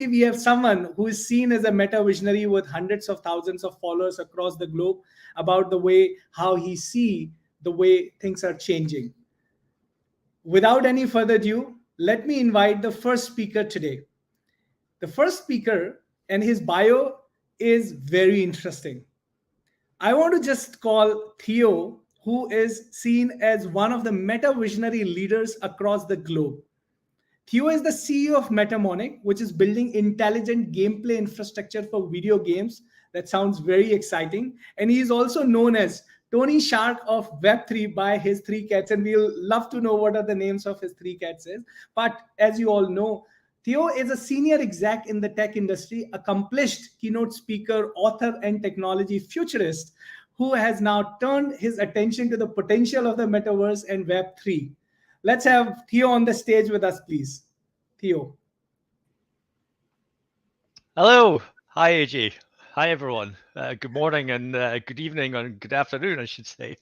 Today, we have someone who is seen as a meta visionary with hundreds of thousands of followers across the globe about the way how he see the way things are changing. Without any further ado, let me invite the first speaker today. The first speaker and his bio is very interesting. I want to just call Theo, who is seen as one of the meta visionary leaders across the globe. Theo is the CEO of Metamonic, which is building intelligent gameplay infrastructure for video games. That sounds very exciting. And he is also known as Tony Shark of Web3 by his three cats. And we'll love to know what are the names of his three cats is. But as you all know, Theo is a senior exec in the tech industry, accomplished keynote speaker, author, and technology futurist who has now turned his attention to the potential of the metaverse and Web3. Let's have Theo on the stage with us, please. Theo. Hello. Hi, AJ. Hi, everyone. Good morning and good evening and good afternoon, I should say.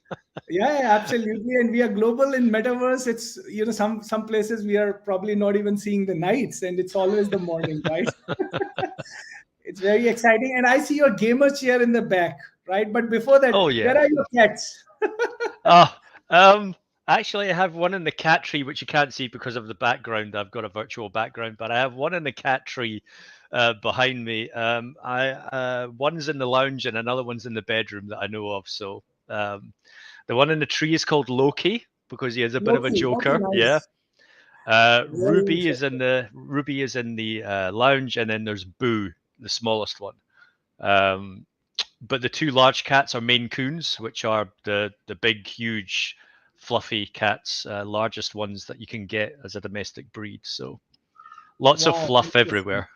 Yeah, absolutely. And we are global in metaverse. It's, some places we are probably not even seeing the nights, and it's always the morning, right? It's very exciting. And I see your gamer chair in the back, right? But before that, Oh, where yeah. are your cats? Ah, um, Actually, I have one in the cat tree, which you can't see because of the background. I've got a virtual background, but I have one in the cat tree behind me. One's in the lounge and another one's in the bedroom that I know of. So the one in the tree is called Loki because he is a bit of a Loki. Okay, joker. Yeah. nice. Very interesting. Ruby is in the lounge, and then there's Boo, the smallest one. Um, but the two large cats are Maine Coons, which are the big, huge, fluffy cats, largest ones that you can get as a domestic breed. So lots of Wow, fluff interesting. everywhere.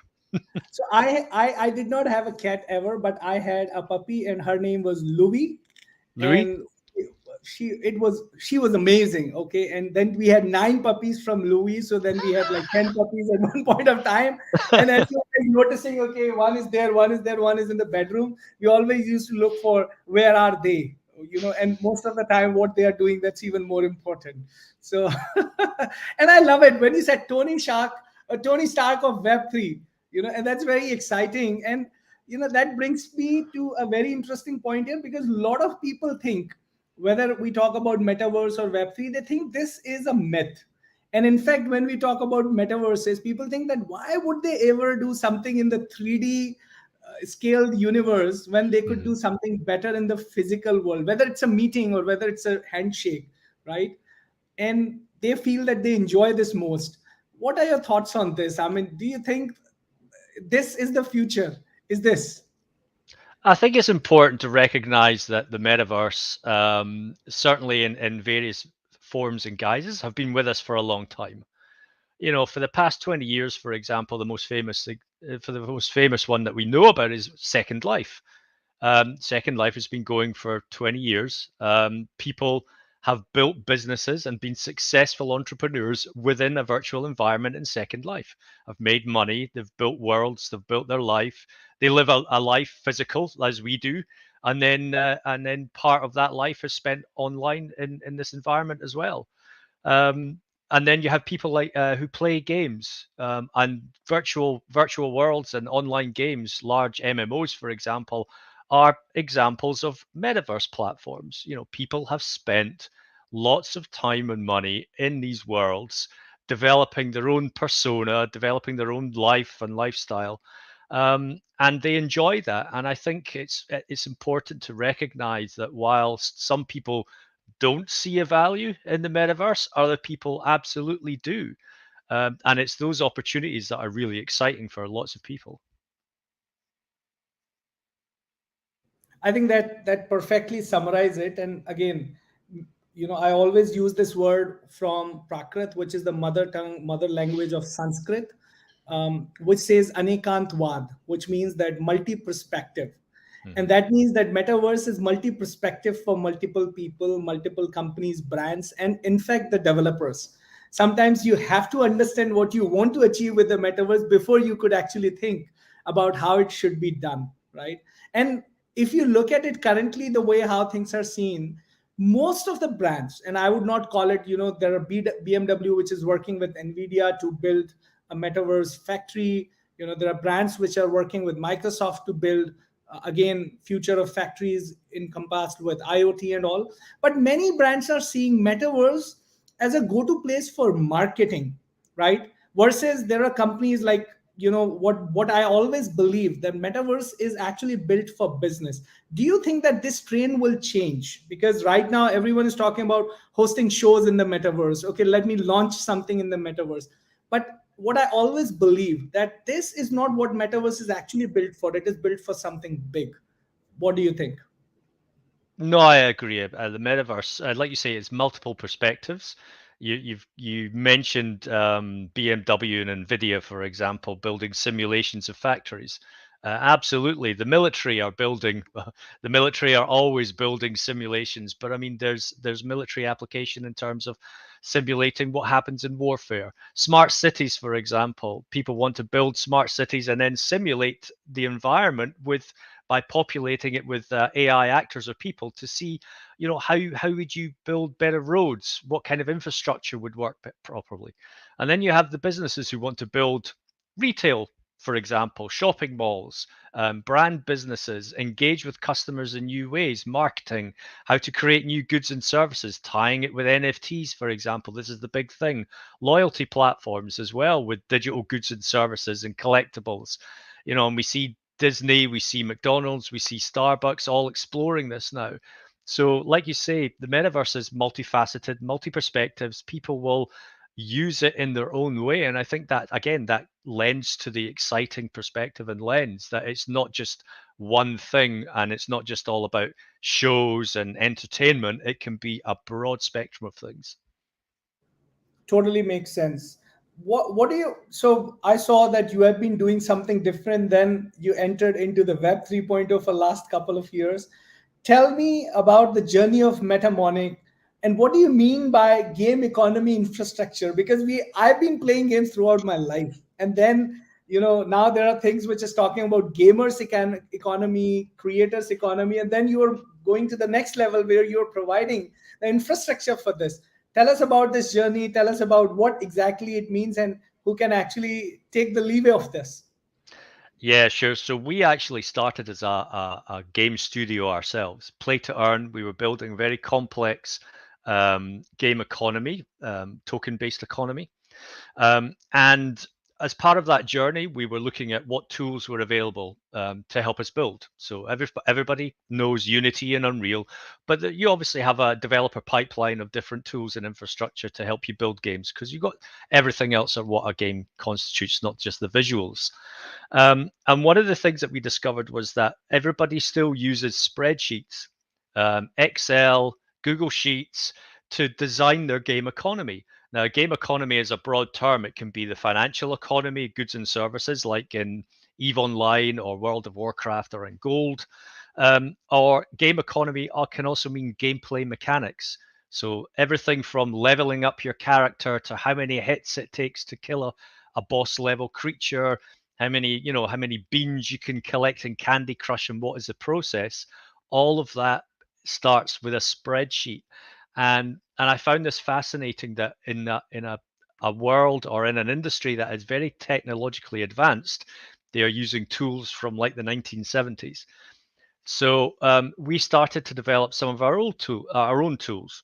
So I did not have a cat ever, but I had a puppy, and her name was Louie, Louis? and she was amazing. Okay, and then we had nine puppies from Louis, so then we had like 10 puppies at one point of time. And as you were noticing, okay, one is there, one is there, one is in the bedroom. We always used to look for where are they, and most of the time what they are doing, that's even more important. So, and I love it when you said Tony Stark of Web3, and that's very exciting. And that brings me to a very interesting point here, because a lot of people think, whether we talk about metaverse or Web3, they think this is a myth. And in fact, when we talk about metaverses, people think that why would they ever do something in the 3D scaled universe when they could Mhm. do something better in the physical world, whether it's a meeting or whether it's a handshake, right? And they feel that they enjoy this most. What are your thoughts on this? I mean, do you think this is the future? Is this? I think it's important to recognize that the metaverse, certainly in various forms and guises, have been with us for a long time. For the past 20 years, for example, the most famous one that we know about is Second Life. Second Life has been going for 20 years. People have built businesses and been successful entrepreneurs within a virtual environment in Second Life. Have made money, they've built worlds, they've built their life. They live a life physical as we do, and then part of that life is spent online in this environment as well. And then you have people like who play games and virtual worlds and online games, large MMOs, for example, are examples of metaverse platforms. People have spent lots of time and money in these worlds, developing their own persona, developing their own life and lifestyle, and they enjoy that. And I think it's important to recognize that whilst some people don't see a value in the metaverse, other people absolutely do. And it's those opportunities that are really exciting for lots of people. I think that perfectly summarize it. And again, I always use this word from Prakrit, which is the mother language of Sanskrit, which says anekantvad, which means that multi-perspective. And Mhm. that means that metaverse is multi-perspective for multiple people, multiple companies, brands, and in fact, the developers. Sometimes you have to understand what you want to achieve with the metaverse before you could actually think about how it should be done, right? And if you look at it currently, the way how things are seen, most of the brands, and I would not call it, there are BMW, which is working with NVIDIA to build a metaverse factory. There are brands which are working with Microsoft to build, again, future of factories encompassed with IoT and all. But many brands are seeing metaverse as a go-to place for marketing, right? Versus there are companies like, what I always believe, that metaverse is actually built for business. Do you think that this trend will change? Because right now everyone is talking about hosting shows in the metaverse. Okay, let me launch something in the metaverse. But what I always believe, that this is not what metaverse is actually built for. It is built for something big. What do you think? No, I agree. The metaverse, like you say, it's multiple perspectives. You mentioned BMW and Nvidia, for example, building simulations of factories. Absolutely, the military are building. The military are always building simulations, but I mean, there's military application in terms of simulating what happens in warfare. Smart cities, for example, people want to build smart cities and then simulate the environment with by populating it with AI actors or people to see, how would you build better roads? What kind of infrastructure would work properly? And then you have the businesses who want to build retail, for example, shopping malls, brand businesses, engage with customers in new ways, marketing, how to create new goods and services, tying it with NFTs, for example. This is the big thing. Loyalty platforms as well with digital goods and services and collectibles. And we see Disney, we see McDonald's, we see Starbucks all exploring this now. So, like you say, the metaverse is multifaceted, multi perspectives. People will use it in their own way. And I think that, again, that lends to the exciting perspective and lens that it's not just one thing and it's not just all about shows and entertainment. It can be a broad spectrum of things. Totally makes sense. What do you, so I saw that you have been doing something different, then you entered into the web 3.0 for last couple of years. Tell me about the journey of Metamonic, and what do you mean by game economy infrastructure? Because I've been playing games throughout my life, and then now there are things which is talking about gamers economy, creators economy, and then you are going to the next level where you're providing the infrastructure for this. Tell us about this journey. Tell us about what exactly it means and who can actually take the leeway of this. Yeah, sure. So we actually started as a game studio ourselves. Play to earn. We were building a very complex game economy, token-based economy. And as part of that journey, we were looking at what tools were available to help us build. So everybody knows Unity and Unreal, but you obviously have a developer pipeline of different tools and infrastructure to help you build games because you've got everything else of what a game constitutes, not just the visuals. And one of the things that we discovered was that everybody still uses spreadsheets, Excel, Google Sheets to design their game economy. Now, game economy is a broad term. It can be the financial economy, goods and services, like in EVE Online or World of Warcraft or in Gold. Or game economy can also mean gameplay mechanics. So everything from leveling up your character to how many hits it takes to kill a boss level creature, how many beans you can collect in Candy Crush and what is the process. All of that starts with a spreadsheet. And I found this fascinating that in a world or in an industry that is very technologically advanced, they are using tools from like the 1970s. So we started to develop some of our own tools,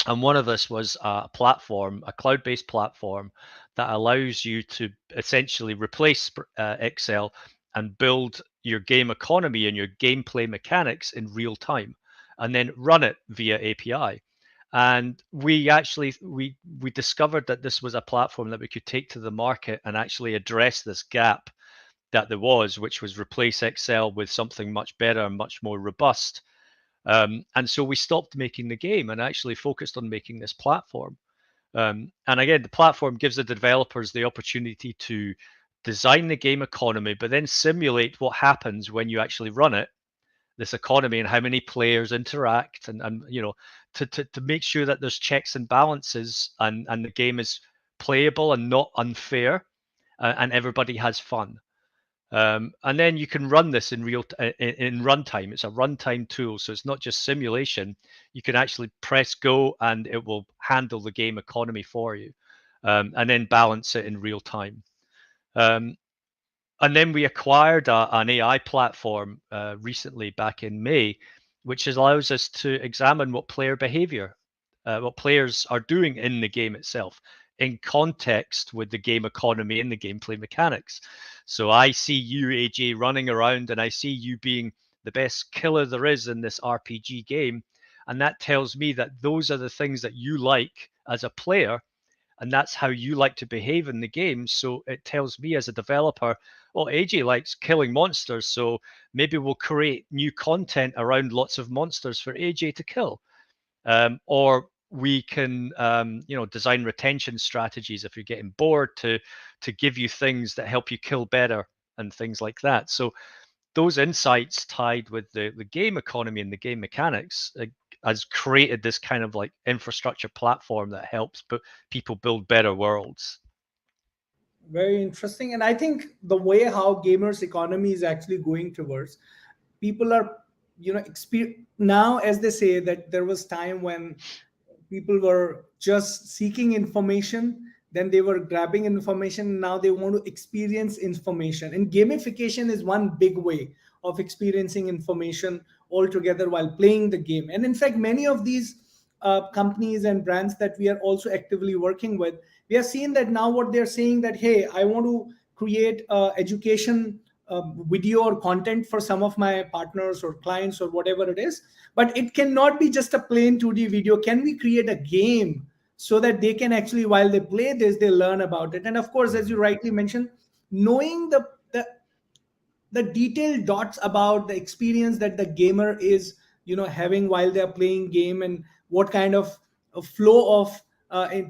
and one of this was a platform, a cloud-based platform that allows you to essentially replace Excel and build your game economy and your gameplay mechanics in real time, and then run it via API. And we discovered that this was a platform that we could take to the market and actually address this gap that there was, which was replace Excel with something much better and much more robust. And so we stopped making the game and actually focused on making this platform. And again, the platform gives the developers the opportunity to design the game economy, but then simulate what happens when you actually run it, this economy, and how many players interact, and to make sure that there's checks and balances, and the game is playable and not unfair, and everybody has fun. And then you can run this in runtime. It's a runtime tool, so it's not just simulation. You can actually press go, and it will handle the game economy for you, and then balance it in real time. Um, And then we acquired an AI platform recently, back in May, which allows us to examine what player behavior, what players are doing in the game itself, in context with the game economy and the gameplay mechanics. So I see you, AJ, running around, and I see you being the best killer there is in this RPG game. And that tells me that those are the things that you like as a player, and that's how you like to behave in the game. So it tells me as a developer, well, AJ likes killing monsters, so maybe we'll create new content around lots of monsters for AJ to kill. Or we can, design retention strategies if you're getting bored, to give you things that help you kill better and things like that. So those insights tied with the game economy and the game mechanics has created this kind of like infrastructure platform that helps people build better worlds. Very interesting. And I think the way how gamers economy is actually going towards, people are, now, as they say, that there was time when people were just seeking information, then they were grabbing information, now they want to experience information, and gamification is one big way of experiencing information altogether while playing the game. And in fact, many of these companies and brands that we are also actively working with, we have seen that now what they're saying, that hey, I want to create education video or content for some of my partners or clients or whatever it is, but it cannot be just a plain 2D video. Can we create a game so that they can actually, while they play this, they learn about it? And of course, as you rightly mentioned, knowing the detailed dots about the experience that the gamer is having while they're playing game, and what kind of a flow of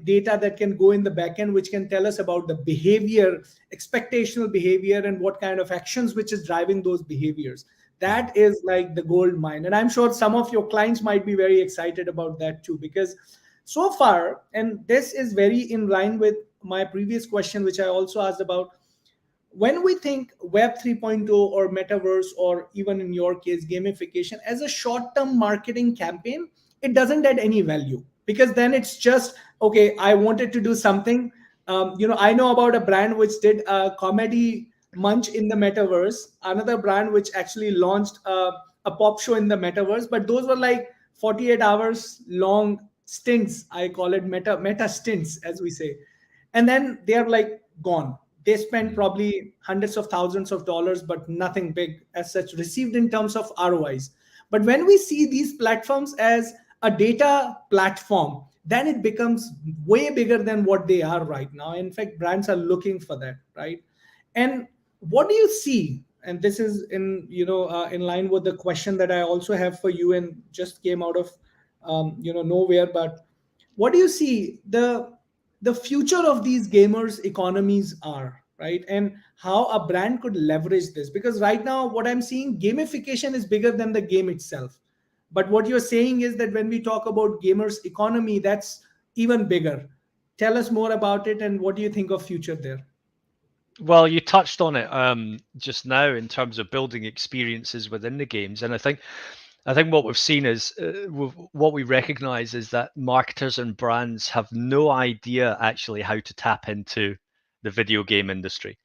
data that can go in the backend, which can tell us about the behavior, expectational behavior, and what kind of actions which is driving those behaviors. That is like the gold mine, and I'm sure some of your clients might be very excited about that too, because so far, and this is very in line with my previous question, which I also asked about, when we think web 3.0 or metaverse, or even in your case gamification, as a short term marketing campaign, it doesn't add any value, because then it's just, okay, I wanted to do something. I know about a brand which did a comedy munch in the metaverse, another brand which actually launched a pop show in the metaverse, but those were like 48 hours long stints. I call it meta stints, as we say. And then they are like gone. They spend probably hundreds of thousands of dollars, but nothing big as such received in terms of ROIs. But when we see these platforms as a data platform, then it becomes way bigger than what they are right now. In fact, brands are looking for that, right? And what do you see? And this is in line with the question that I also have for you, and just came out of nowhere. But what do you see the future of these gamers economies are, right? And how a brand could leverage this? Because right now what I'm seeing, gamification is bigger than the game itself, but what you're saying is that when we talk about gamers economy, that's even bigger. Tell us more about it, and what do you think of future there? Well, you touched on it just now in terms of building experiences within the games, and I think what we've seen is what we recognize is that marketers and brands have no idea actually how to tap into the video game industry.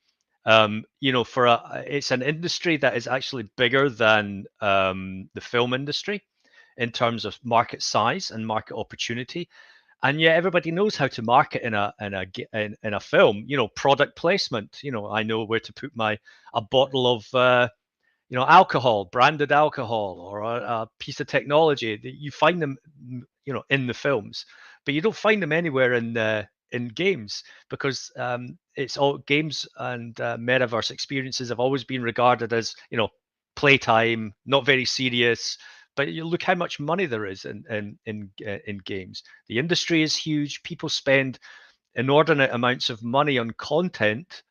It's an industry that is actually bigger than the film industry in terms of market size and market opportunity, and yet everybody knows how to market in a film. Product placement. I know where to put a bottle of alcohol, branded alcohol, or a piece of technology. That you find them, in the films, but you don't find them anywhere in games, because it's all games, and metaverse experiences have always been regarded as playtime, not very serious. But you look how much money there is in games. The industry is huge. People spend inordinate amounts of money on content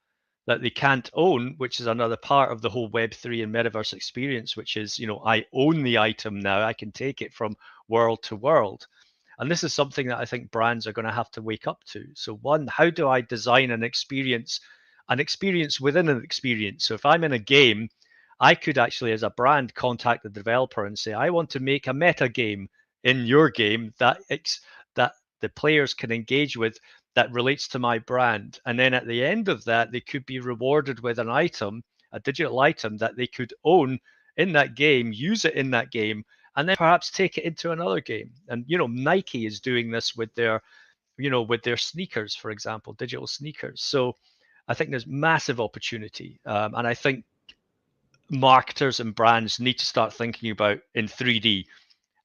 that they can't own, which is another part of the whole Web3 and metaverse experience, which is, I own the item now. I can take it from world to world. And this is something that I think brands are going to have to wake up to. So one, how do I design an experience within an experience? So if I'm in a game, I could actually, as a brand, contact the developer and say, I want to make a meta game in your game that the players can engage with that relates to my brand. And then at the end of that, they could be rewarded with an item, a digital item that they could own in that game, use it in that game, and then perhaps take it into another game. And Nike is doing this with their sneakers, for example, digital sneakers. So I think there's massive opportunity, and I think marketers and brands need to start thinking about in 3D,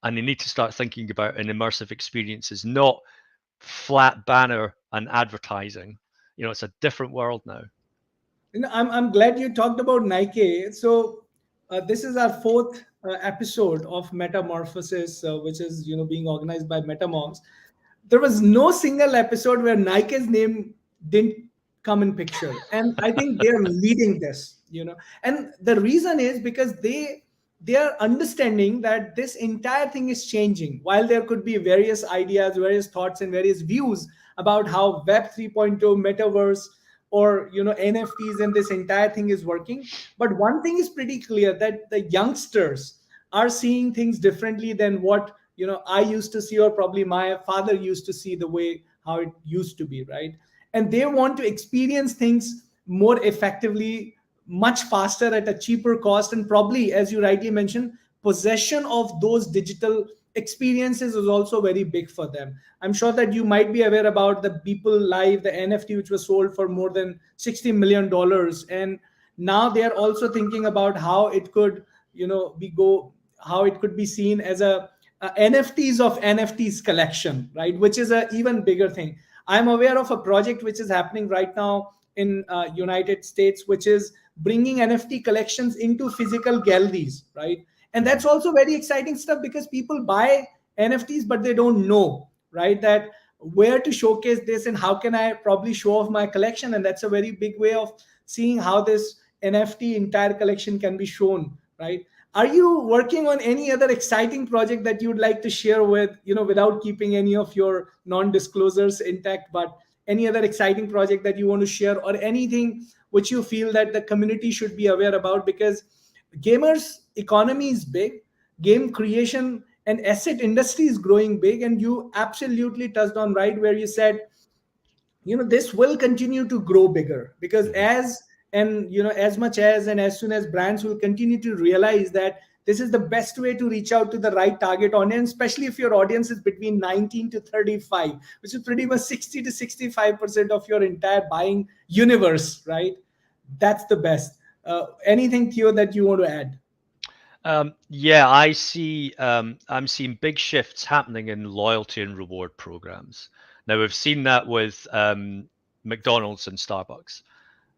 and they need to start thinking about in immersive experiences, not flat banner and advertising. It's a different world now. I'm glad you talked about Nike. So this is our fourth episode of Metamorphosis, which is being organized by MetaMoms. There was no single episode where Nike's name didn't come in picture, and I think they're leading this. And the reason is because they are understanding that this entire thing is changing. While there could be various ideas, various thoughts, and various views about how Web 3.0, metaverse, or NFTs and this entire thing is working, but one thing is pretty clear, that the youngsters are seeing things differently than what I used to see, or probably my father used to see, the way how it used to be, right? And they want to experience things more effectively, much faster, at a cheaper cost, and probably, as you rightly mentioned, possession of those digital experiences is also very big for them. I'm sure that you might be aware about the Beeple Live, the NFT, which was sold for more than $60 million. And now they are also thinking about how it could, how it could be seen as a NFTs of NFTs collection, right? Which is a even bigger thing. I'm aware of a project which is happening right now in United States, which is bringing NFT collections into physical galleries, right? And that's also very exciting stuff, because people buy NFTs, but they don't know, right, that where to showcase this and how can I probably show off my collection. And that's a very big way of seeing how this NFT entire collection can be shown, right? Are you working on any other exciting project that you'd like to share with, without keeping any of your non-disclosures intact, but any other exciting project that you want to share, or anything which you feel that the community should be aware about? Because gamers economy is big, game creation and asset industry is growing big, and you absolutely touched on right where you said this will continue to grow bigger, because as much as and as soon as brands will continue to realize that this is the best way to reach out to the right target audience, especially if your audience is between 19 to 35, which is pretty much 60 to 65% of your entire buying universe, right? That's the best. Anything, Theo, that you want to add? Yeah, I see. I'm seeing big shifts happening in loyalty and reward programs. Now, we've seen that with McDonald's and Starbucks,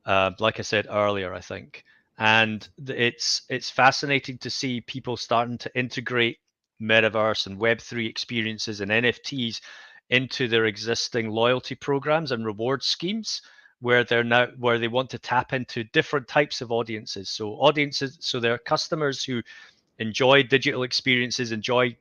like I said earlier, I think. And it's fascinating to see people starting to integrate metaverse and Web3 experiences and NFTs into their existing loyalty programs and reward schemes, where they want to tap into different types of audiences. So they're customers who enjoy digital experiences, enjoy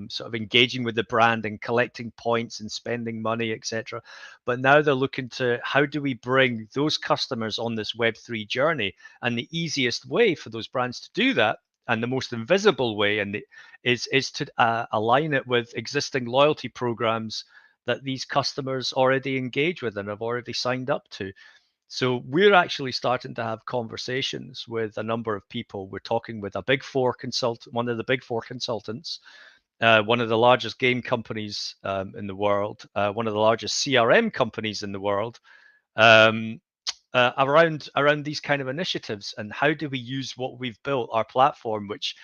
sort of engaging with the brand and collecting points and spending money, etc. But now they're looking to, how do we bring those customers on this Web3 journey? And the easiest way for those brands to do that, and the most invisible way, is to align it with existing loyalty programs that these customers already engage with and have already signed up to. So we're actually starting to have conversations with a number of people. We're talking with one of the big four consultants, one of the largest game companies in the world, one of the largest CRM companies in the world, around these kind of initiatives, and how do we use what we've built, our platform, which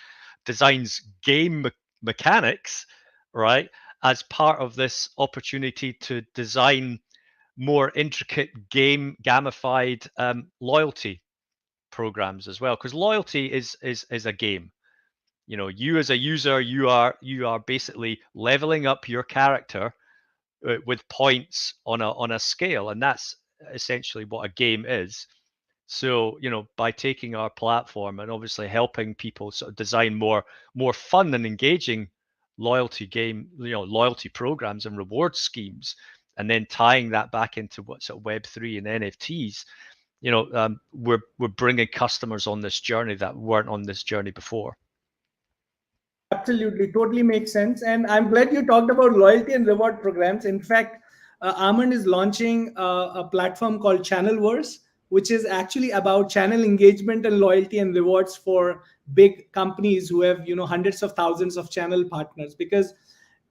designs game mechanics, right, as part of this opportunity to design more intricate gamified loyalty programs as well, because loyalty is a game. You as a user, you are basically leveling up your character with points on a scale, and that's essentially what a game is. So by taking our platform and obviously helping people sort of design more fun and engaging loyalty programs and reward schemes, and then tying that back into what's at Web3 and NFTs, we're bringing customers on this journey that weren't on this journey before. Absolutely, totally makes sense. And I'm glad you talked about loyalty and reward programs. In fact, Almond is launching a platform called Channelverse, which is actually about channel engagement and loyalty and rewards for big companies who have, hundreds of thousands of channel partners. Because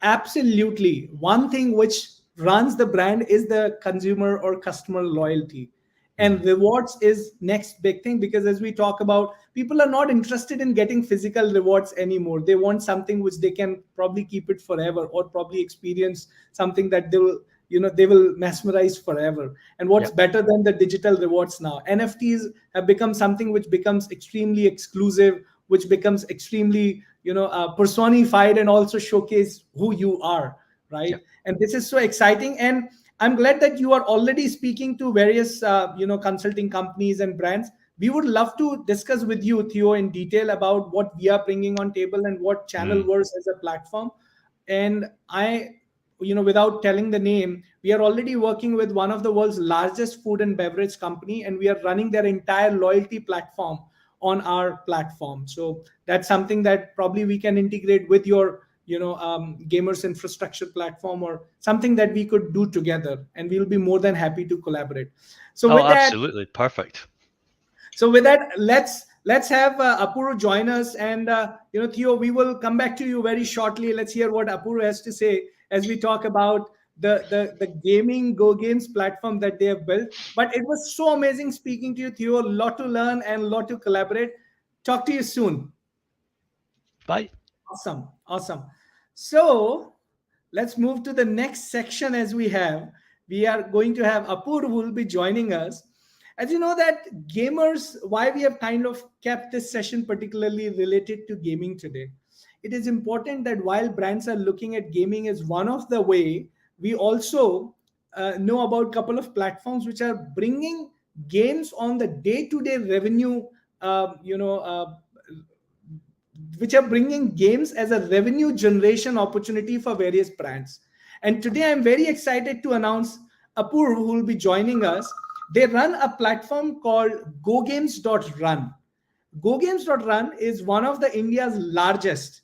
absolutely, one thing which runs the brand is the consumer or customer loyalty, and rewards is next big thing. Because as we talk about, people are not interested in getting physical rewards anymore. They want something which they can probably keep it forever, or probably experience something that they will mesmerize forever. And what's Yep. better than the digital rewards now? NFTs have become something which becomes extremely exclusive, which becomes extremely personified, and also showcase who you are, right? Yep. And this is so exciting. And I'm glad that you are already speaking to various consulting companies and brands. We would love to discuss with you, Theo, in detail about what we are bringing on table and what Mm. Channelverse as a platform. And without telling the name, we are already working with one of the world's largest food and beverage company, and we are running their entire loyalty platform on our platform. So that's something that probably we can integrate with your gamers infrastructure platform, or something that we could do together, and we'll be more than happy to collaborate. So Oh, with that, absolutely. Perfect. let's have Apurva join us. And Theo, we will come back to you very shortly. Let's hear what Apurva has to say as we talk about the gaming Go Games platform that they have built. But it was so amazing speaking to you, Theo. A lot to learn and a lot to collaborate. Talk to you soon. Bye. Awesome. Awesome. So let's move to the next section. As we are going to have Apur, who will be joining us. As you know that gamers, why we have kind of kept this session particularly related to gaming today. It is important that while brands are looking at gaming as one of the way, we also know about a couple of platforms which are bringing games on the day-to-day revenue, which are bringing games as a revenue generation opportunity for various brands. And today I'm very excited to announce Apur, who will be joining us. They run a platform called GoGames.run. GoGames.run is one of the India's largest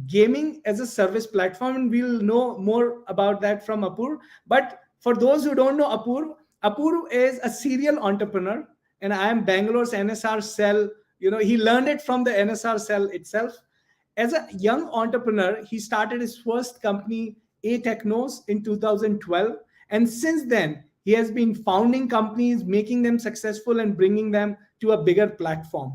gaming as a service platform, and we'll know more about that from Apur. But for those who don't know Apur is a serial entrepreneur, and I am Bangalore's NSR cell. He learned it from the NSR cell itself. As a young entrepreneur, he started his first company, A Technos, in 2012, and since then he has been founding companies, making them successful, and bringing them to a bigger platform.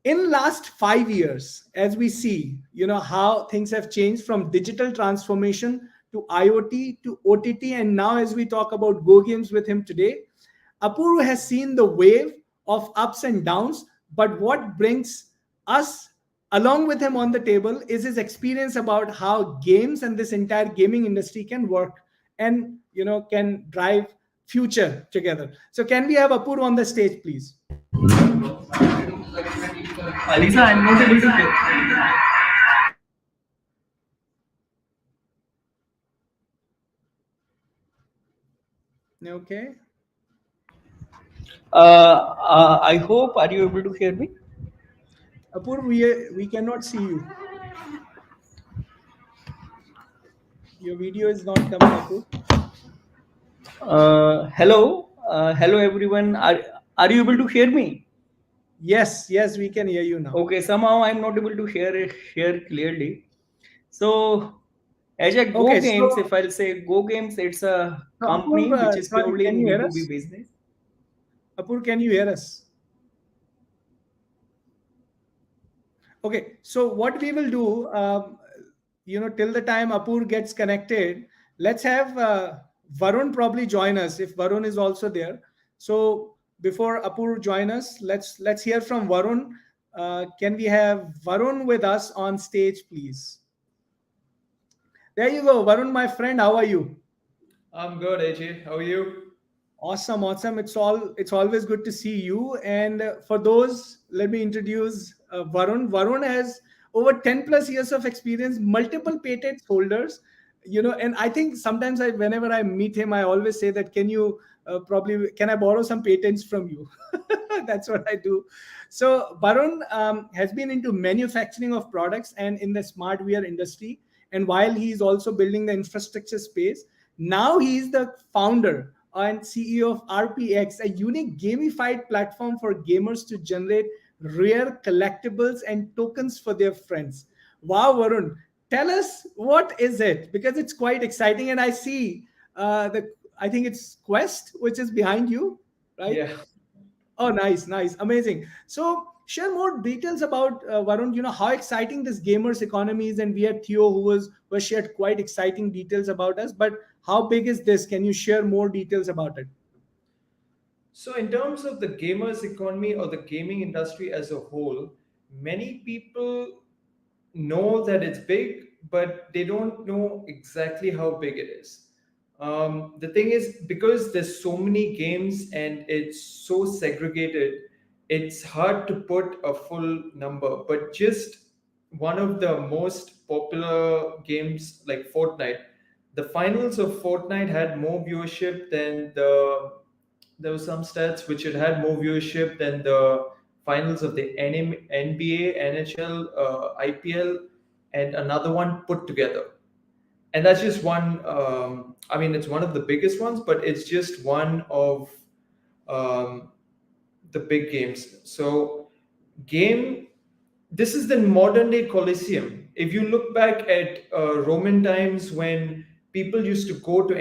In last 5 years, as we see how things have changed from digital transformation to IoT to OTT, and now as we talk about Go Games with him today, Apurva has seen the wave of ups and downs. But what brings us along with him on the table is his experience about how games and this entire gaming industry can work, and can drive future together. So can we have Apurva on the stage, please? Alisa, I'm not able to hear. Okay. I hope, are you able to hear me? Apurva, we cannot see you. Your video is not coming, Apurva. Hello everyone. Are you able to hear me? Yes, we can hear you now. Okay, somehow I'm not able to hear clearly. So, as a Go Okay, Games, so if I'll say Go Games, it's a company Apurva, which is sorry, purely can in you hear B2B us? business. Apurva, can you hear us? Okay, so what we will do, till the time Apur gets connected, let's have Varun probably join us if Varun is also there. So before Apur join us, let's hear from Varun. Can we have Varun with us on stage, please? There you go, Varun, my friend. How are you? I'm good, AJ. How are you? Awesome. It's always good to see you. And for those, let me introduce Varun. Varun has over 10 plus years of experience, multiple patent holders. And I think sometimes whenever I meet him, I always say that can I borrow some patents from you? That's what I do. So Varun has been into manufacturing of products and in the smart wear industry. And while he is also building the infrastructure space, Now he's the founder and CEO of RPX, a unique gamified platform for gamers to generate rare collectibles and tokens for their friends. Wow, Varun, tell us what is it, because it's quite exciting. And I see I think it's Quest, which is behind you, right? Yeah. Oh, nice, nice, amazing. So, share more details about Varun. You know how exciting this gamers economy is, and we had Theo who was shared quite exciting details about us. But how big is this? Can you share more details about it? So, in terms of the gamers economy or the gaming industry as a whole, many people know that it's big, but they don't know exactly how big it is. The thing is, because there's so many games and it's so segregated, it's hard to put a full number. But just one of the most popular games like Fortnite, the finals of Fortnite had more viewership than there were some stats which had more viewership than the finals of the NBA, NHL, IPL, and another one put together. And that's just one. I mean, it's one of the biggest ones, but it's just one of um, the big games. So, game. This is the modern day Colosseum. If you look back at Roman times when people used to go to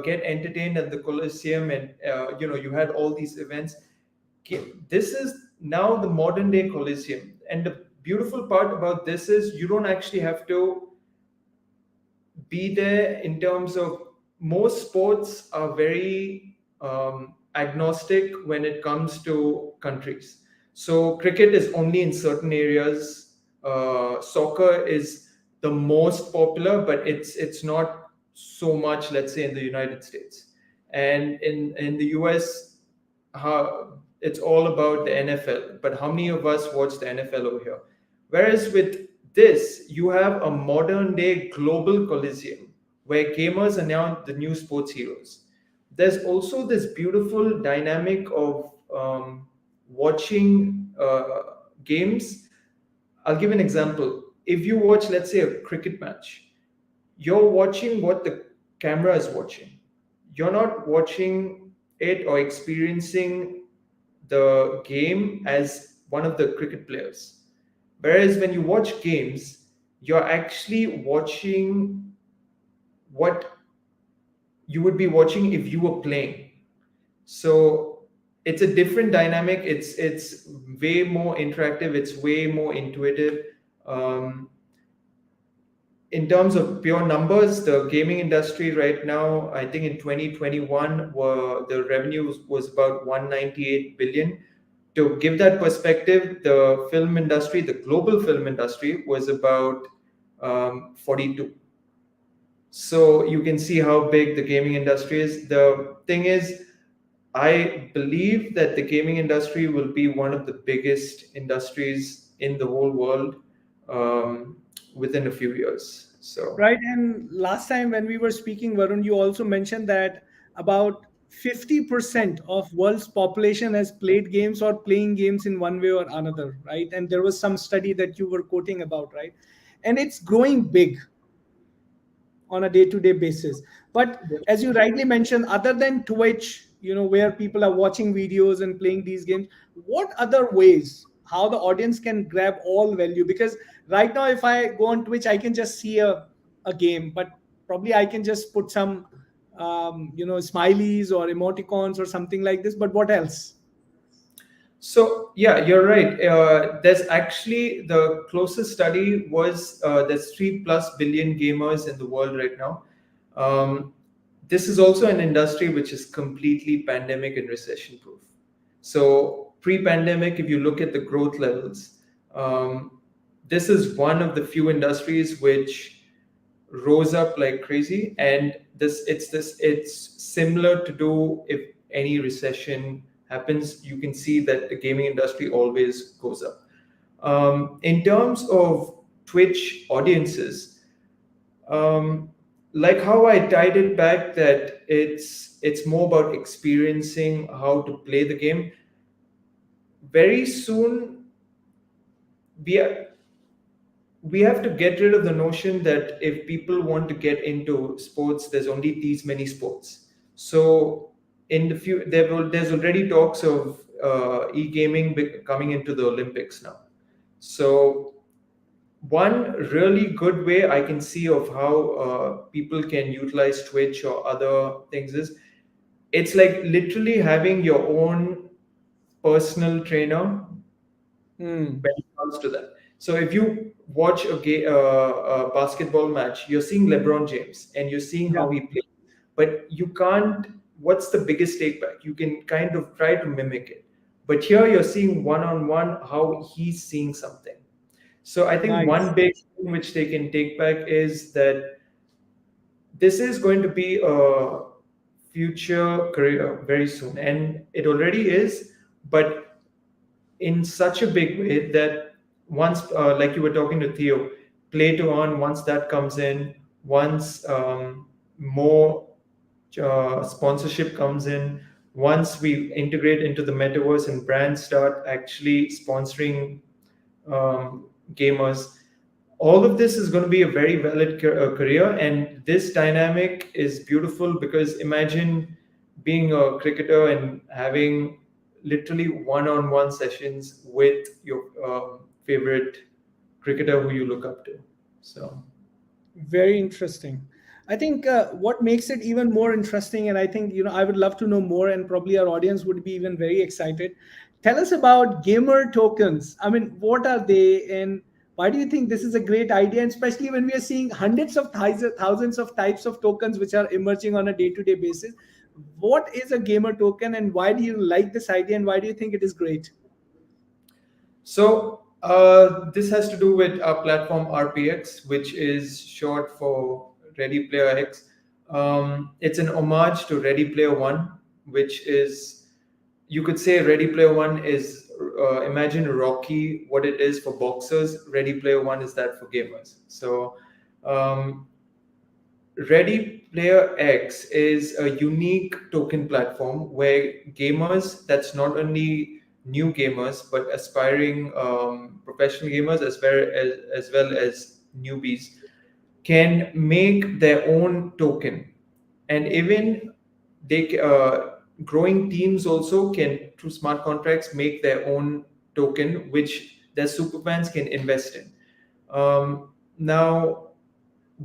get entertained at the Colosseum, and you had all these events. This is now the modern day Colosseum, and the beautiful part about this is you don't actually have to be there. In terms of, most sports are very agnostic when it comes to countries. So cricket is only in certain areas. Soccer is the most popular, but it's not so much, let's say, in the United States. And in the US, it's all about the NFL. But how many of us watch the NFL over here? Whereas with this, you have a modern day global Coliseum where gamers are now the new sports heroes. There's also this beautiful dynamic of watching games. I'll give an example. If you watch, let's say, a cricket match, you're watching what the camera is watching. You're not watching it or experiencing the game as one of the cricket players. Whereas when you watch games, you're actually watching what you would be watching if you were playing. So it's a different dynamic. It's way more interactive. It's way more intuitive. Um, in terms of pure numbers, the gaming industry right now, I think in 2021, the revenue was about 198 billion. To give that perspective, the film industry, the global film industry, was about 42. So you can see how big the gaming industry is. The thing is, I believe that the gaming industry will be one of the biggest industries in the whole world within a few years. So Right. And last time when we were speaking, Varun, you also mentioned that about 50% of world's population has played games or playing games in one way or another, right? And there was some study that you were quoting about, right? And it's growing big on a day-to-day basis. But as you rightly mentioned, other than Twitch, where people are watching videos and playing these games, what other ways how the audience can grab all value? Because right now, if I go on Twitch, I can just see a game, but probably I can just put some smileys or emoticons or something like this. But what else? So yeah, you're right. There's actually, the closest study was there's 3+ billion gamers in the world right now. This is also an industry which is completely pandemic and recession proof. So pre-pandemic, if you look at the growth levels, this is one of the few industries which rose up like crazy. And it's similar to do if any recession happens, you can see that the gaming industry always goes up. In terms of Twitch audiences, like how I tied it back, that it's more about experiencing how to play the game. Very soon, we are we have to get rid of the notion that if people want to get into sports, there's only these many sports. So in the there's already talks of e-gaming coming into the Olympics now. So one really good way I can see of how people can utilize Twitch or other things is it's like literally having your own personal trainer Hmm. when it comes to that. So if you watch a basketball match, you're seeing LeBron James and you're seeing how he plays, but you can't. What's the biggest take back? You can kind of try to mimic it, but here you're seeing one on one how he's seeing something. So I think Nice. one big thing which they can take back is that this is going to be a future career very soon, and it already is, but in such a big way that once, like you were talking to Theo, play to earn, once that comes in, once more sponsorship comes in, once we integrate into the metaverse and brands start actually sponsoring gamers, all of this is going to be a very valid career. And this dynamic is beautiful because imagine being a cricketer and having literally one-on-one sessions with your favorite cricketer who you look up to. So Very interesting. I think what makes it even more interesting, and I think, I would love to know more, and probably our audience would be even very excited. Tell us about gamer tokens. I mean, what are they, and why do you think this is a great idea? And especially when we are seeing hundreds of thousands of types of tokens which are emerging on a day-to-day basis. What is a gamer token, and why do you like this idea, and why do you think it is great? So this has to do with our platform RPX, which is short for Ready Player X. It's an homage to Ready Player One, which is, you could say Ready Player One is, imagine Rocky, what it is for boxers. Ready Player One is that for gamers. So Ready Player X is a unique token platform where gamers, that's not only new gamers, but aspiring professional gamers as well as newbies, can make their own token. And even they growing teams also can, through smart contracts, make their own token, which their superfans can invest in. Now,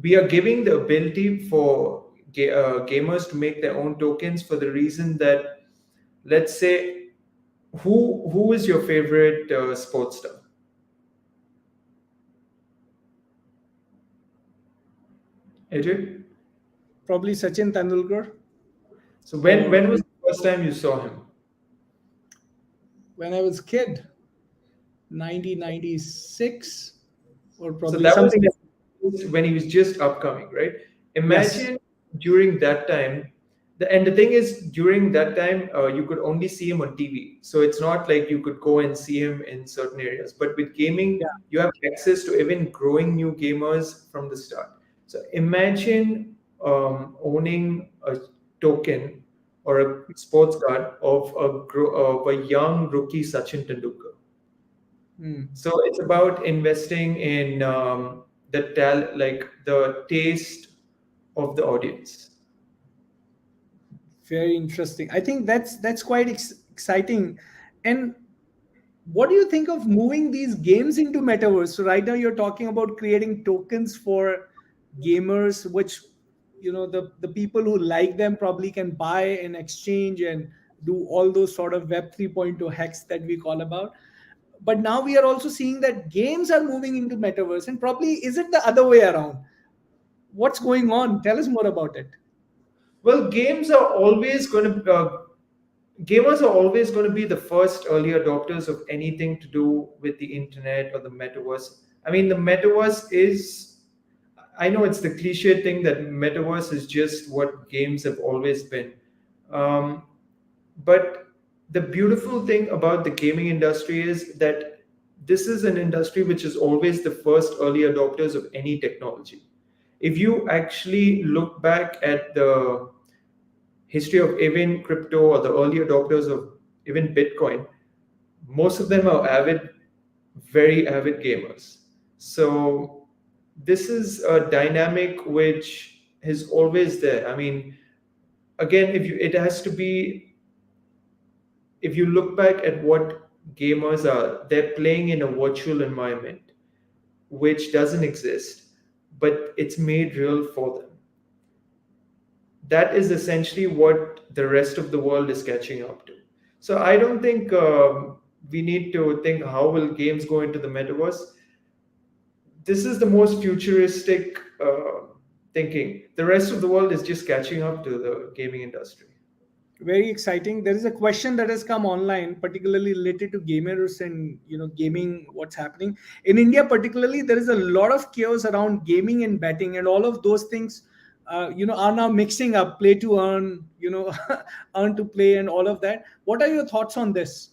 we are giving the ability for gamers to make their own tokens for the reason that, let's say, who is your favorite sports star? AJ? Probably Sachin Tendulkar. So when was the first time you saw him? When I was a kid, 1996, or So probably that was something. when he was just upcoming, right? Imagine during that time, and the thing is, during that time, you could only see him on TV. So it's not like you could go and see him in certain areas. But with gaming, you have access to even growing new gamers from the start. So imagine owning a token or a sports card of a young rookie Sachin Tendulkar. So it's about investing in the taste of the audience. Very interesting. I think that's quite exciting. And what do you think of moving these games into metaverse? So right now you're talking about creating tokens for gamers, which the people who like them probably can buy in exchange and do all those sort of Web 3.0 hacks that we call about. But now we are also seeing that games are moving into metaverse, and probably is it the other way around? What's going on? Tell us more about it. Well, gamers are always going to be the first early adopters of anything to do with the internet or the metaverse. I mean, the metaverse is, I know it's the cliche thing that metaverse is just what games have always been. But the beautiful thing about the gaming industry is that this is an industry which is always the first early adopters of any technology. If you actually look back at the history of even crypto or the early adopters of even Bitcoin, most of them are very avid gamers. So this is a dynamic which is always there. I mean, again, it has to be, if you look back at what gamers are, they're playing in a virtual environment which doesn't exist, but it's made real for them. That is essentially what the rest of the world is catching up to. So I don't think we need to think how will games go into the metaverse. This is the most futuristic thinking. The rest of the world is just catching up to the gaming industry. Very exciting. There is a question that has come online, particularly related to gamers and gaming. What's happening in India, particularly, there is a lot of chaos around gaming and betting, and all of those things, are now mixing up. Play to earn, earn to play, and all of that. What are your thoughts on this?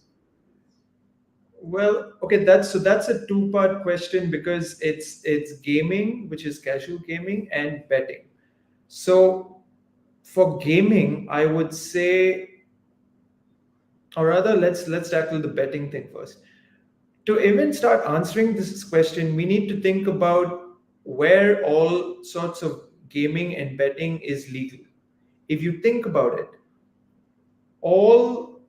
Well, okay, that's a two-part question, because it's gaming, which is casual gaming, and betting. So for gaming, I would say, or rather, let's tackle the betting thing first. To even start answering this question, we need to think about where all sorts of gaming and betting is legal. If you think about it, all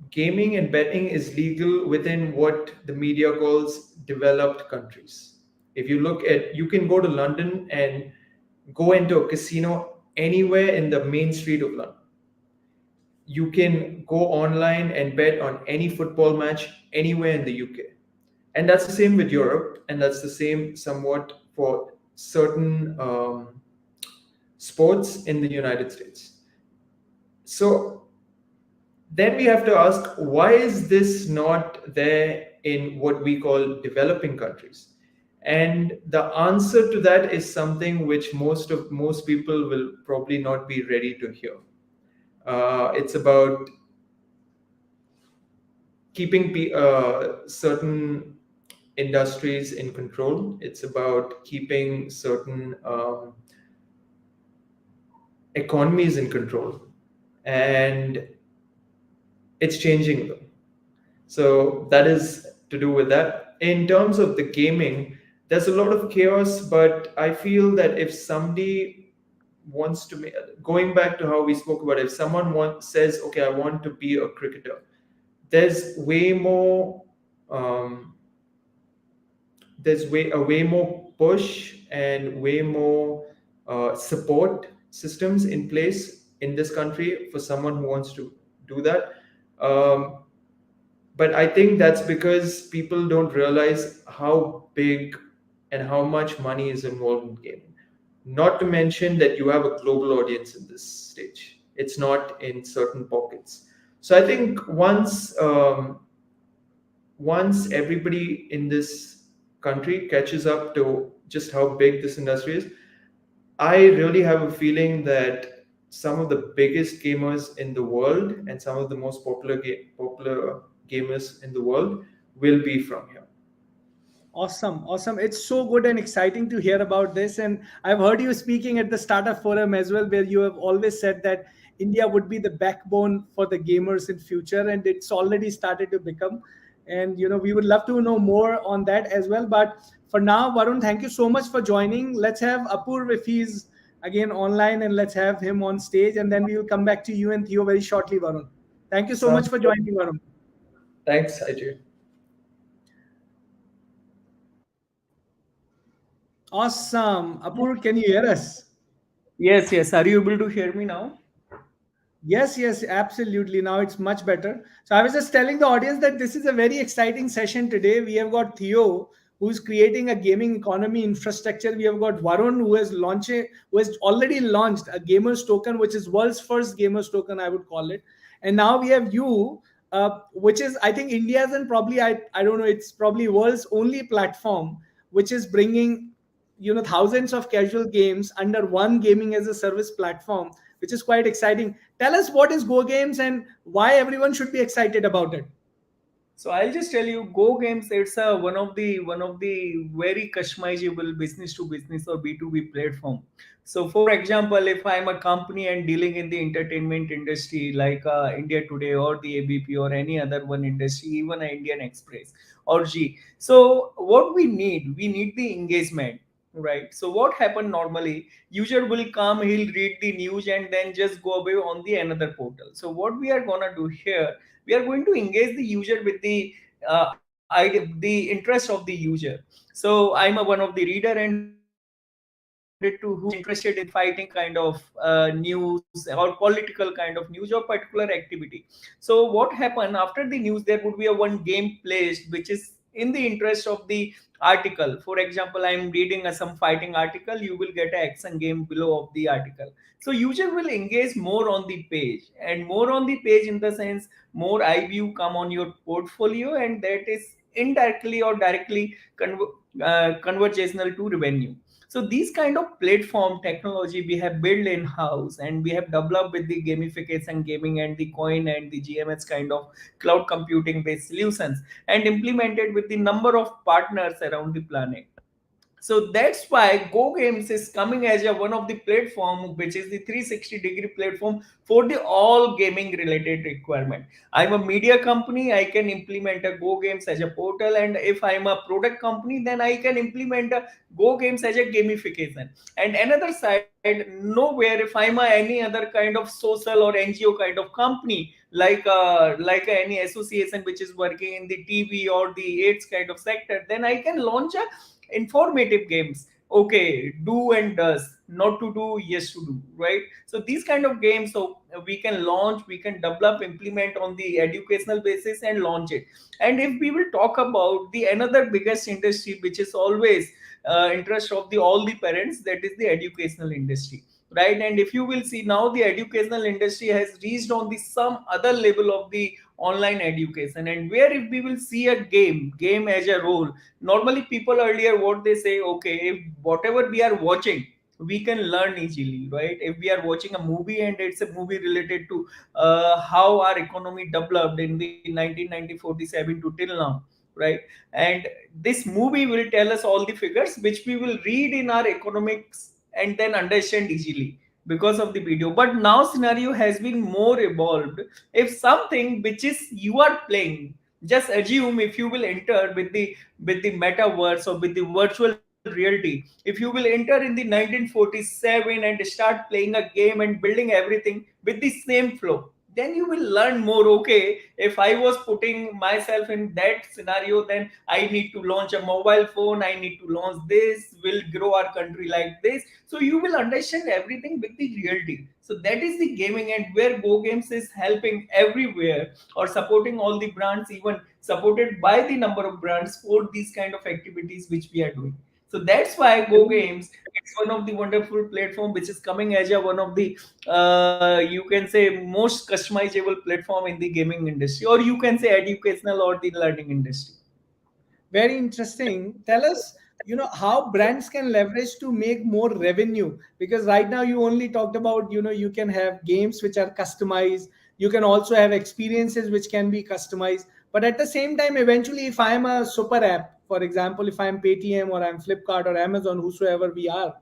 gaming and betting is legal within what the media calls developed countries. If you look at, you can go to London and go into a casino anywhere in the main street of London. You can go online and bet on any football match anywhere in the UK. And that's the same with Europe, and that's the same somewhat for certain sports in the United States. So then we have to ask, why is this not there in what we call developing countries? And the answer to that is something which most people will probably not be ready to hear. It's about keeping certain industries in control. It's about keeping certain economies in control, and it's changing them. So that is to do with that. In terms of the gaming, there's a lot of chaos, but I feel that if somebody wants to going back to how we spoke about it, if someone says, okay, I want to be a cricketer, there's way more a way more push and way more support systems in place in this country for someone who wants to do that. But I think that's because people don't realize how big and how much money is involved in gaming. Not to mention that you have a global audience in this stage. It's not in certain pockets. So I think once everybody in this country catches up to just how big this industry is, I really have a feeling that some of the biggest gamers in the world and some of the most popular gamers in the world will be from here. Awesome. It's so good and exciting to hear about this. And I've heard you speaking at the Startup Forum as well, where you have always said that India would be the backbone for the gamers in future, and it's already started to become. And we would love to know more on that as well. But for now, Varun, thank you so much for joining. Let's have Apurv if he's again online, and let's have him on stage, and then we will come back to you and Theo very shortly, Varun. Thank you so much for joining, Varun. Thanks, Ajay. Awesome. Apurv, can you hear us? Yes. Are you able to hear me now? Yes, absolutely. Now it's much better. So I was just telling the audience that this is a very exciting session today. We have got Theo, who's creating a gaming economy infrastructure. We have got Varun, who has already launched a gamers token, which is world's first gamers token, I would call it. And now we have you, which is, I think, India's and probably, I don't know, it's probably world's only platform, which is bringing, thousands of casual games under one gaming as a service platform, which is quite exciting. Tell us, what is Go Games and why everyone should be excited about it? So I'll just tell you, Go Games. It's one of the very customizable business to business or B2B platform. So, for example, if I'm a company and dealing in the entertainment industry like India Today or the ABP or any other one industry, even a Indian Express or G. So, what we need the engagement, right? So, what happen normally? User will come, he'll read the news and then just go away on the another portal. So, what we are gonna do here, we are going to engage the user with the the interest of the user. So I'm a one of the reader and who is interested in fighting kind of news or political kind of news or particular activity. So what happened after the news, there would be a one game placed which is in the interest of the article. For example, I'm reading some fighting article, you will get an action game below of the article. So user will engage more on the page, and more on the page in the sense more eye view come on your portfolio, and that is indirectly or directly conversational to revenue. So these kind of platform technology we have built in house, and we have developed with the gamification gaming and the coin and the GMS kind of cloud computing based solutions, and implemented with the number of partners around the planet. So that's why Go Games is coming as a one of the platform which is the 360-degree platform for the all gaming related requirement. I'm a media company, I can implement a Go Games as a portal, and if I'm a product company, then I can implement a Go Games as a gamification. And another side, nowhere, if I'm a any other kind of social or NGO kind of company, like any association which is working in the TV or the AIDS kind of sector, then I can launch a informative games. Okay, do and does, not to do, yes to do, right? So these kind of games, so we can launch, we can develop, implement on the educational basis and launch it. And if we will talk about the another biggest industry which is always interest of the all the parents, that is the educational industry, right? And if you will see now, the educational industry has reached on the some other level of the online education, and where if we will see a game as a role. Normally people earlier what they say, okay, if whatever we are watching we can learn easily, right? If we are watching a movie and it's a movie related to how our economy developed in the 1947 to till now, right? And this movie will tell us all the figures which we will read in our economics and then understand easily because of the video. But now scenario has been more evolved. If something which is you are playing, just assume if you will enter with the metaverse or with the virtual reality, if you will enter in the 1947 and start playing a game and building everything with the same flow, then you will learn more. Okay, if I was putting myself in that scenario, then I need to launch a mobile phone, I need to launch this, will grow our country like this. So you will understand everything with the reality. So that is the gaming, and where Go Games is helping everywhere or supporting all the brands, even supported by the number of brands for these kind of activities which we are doing. So that's why Go Games, it's one of the wonderful platform which is coming as a one of the you can say most customizable platform in the gaming industry, or you can say educational or the learning industry. Very interesting. Tell us, how brands can leverage to make more revenue, because right now you only talked about, you can have games which are customized, you can also have experiences which can be customized, but at the same time, eventually, if I am a super app, for example, if I'm Paytm or I'm Flipkart or Amazon, whosoever we are,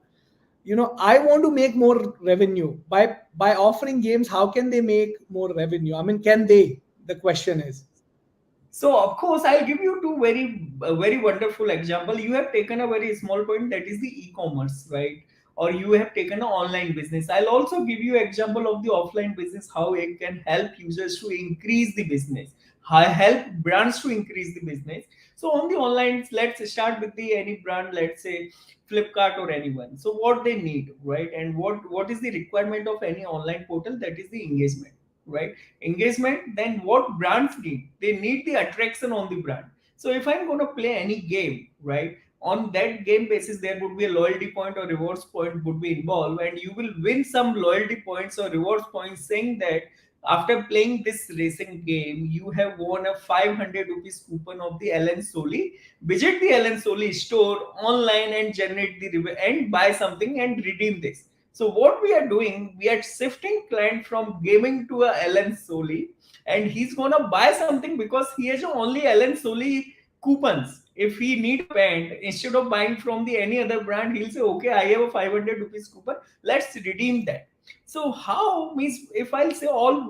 I want to make more revenue by offering games. How can they make more revenue? I mean, can they? The question is. So of course, I'll give you two very wonderful example. You have taken a very small point, that is the e-commerce, right? Or you have taken an online business. I'll also give you example of the offline business, how it can help users to increase the business, how help brands to increase the business. So on the online, let's start with the any brand, let's say Flipkart or anyone. So what they need, right? And what is the requirement of any online portal? That is the engagement, right? Engagement. Then what brands need, they need the attraction on the brand. So if I'm going to play any game, right, on that game basis there would be a loyalty point or rewards point would be involved, and you will win some loyalty points or rewards points, saying that after playing this racing game you have won a 500 rupees coupon of the Ellen Soli. Visit the Ellen Soli store online and generate the and buy something and redeem this. So what we are doing, we are shifting client from gaming to a LN solely, and he's gonna buy something because he has only LN solely coupons. If he need a pant, instead of buying from the any other brand, he'll say, okay, I have a 500 rupees coupon, let's redeem that. So how means, if I'll say all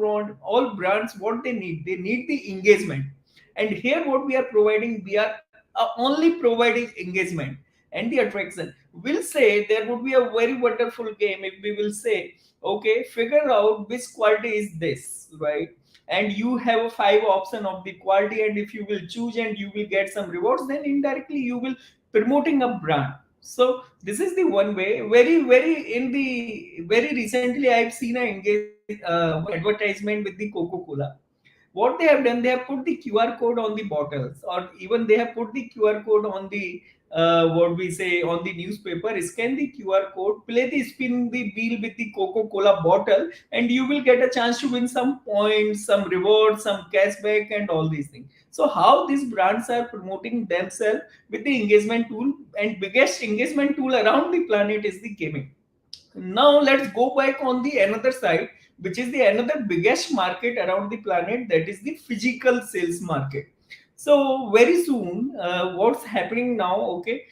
brands, what they need the engagement. And here what we are providing, we are only providing engagement and the attraction. We'll say there would be a very wonderful game if we will say, okay, figure out which quality is this, right? And you have a 5 option of the quality, and if you will choose and you will get some rewards, then indirectly you will promoting a brand. So this is the one way. Very in the very recently, I've seen one advertisement with the Coca-Cola. What they have done, they have put the QR code on the bottles, or even they have put the QR code on the what we say on the newspaper. Scan the QR code, play the spin the wheel with the Coca-Cola bottle, and you will get a chance to win some points, some rewards, some cashback, and all these things. So how these brands are promoting themselves with the engagement tool, and biggest engagement tool around the planet is the gaming. Now let's go back on the another side, which is the another biggest market around the planet, that is the physical sales market. So very soon, what's happening now, okay,